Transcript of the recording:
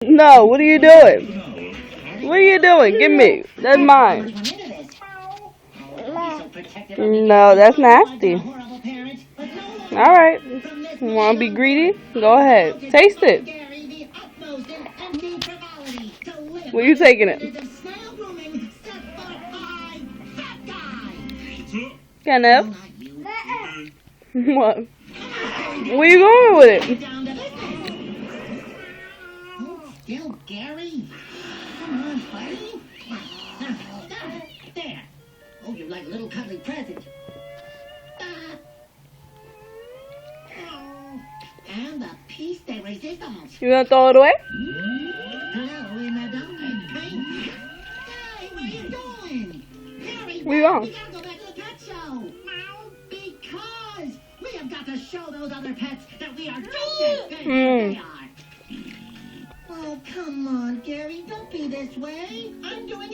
No, what are you doing? What are you doing? Give me. That's mine. No, that's nasty. Alright. You want to be greedy? Go ahead. Taste it. Where you taking it? Kenneth? What? Where you going with it? Still Gary? Come on, buddy. There. Oh, you're like a little cuddly present. And the piece de resistance. You gonna throw it away? Hello, Madame. Hey, where you going? Gary, Where you going? we gotta go back to the pet show. No, because we have got to show those other pets that we are just as big as they are. Oh, come on, Gary. Don't be this way. I'm doing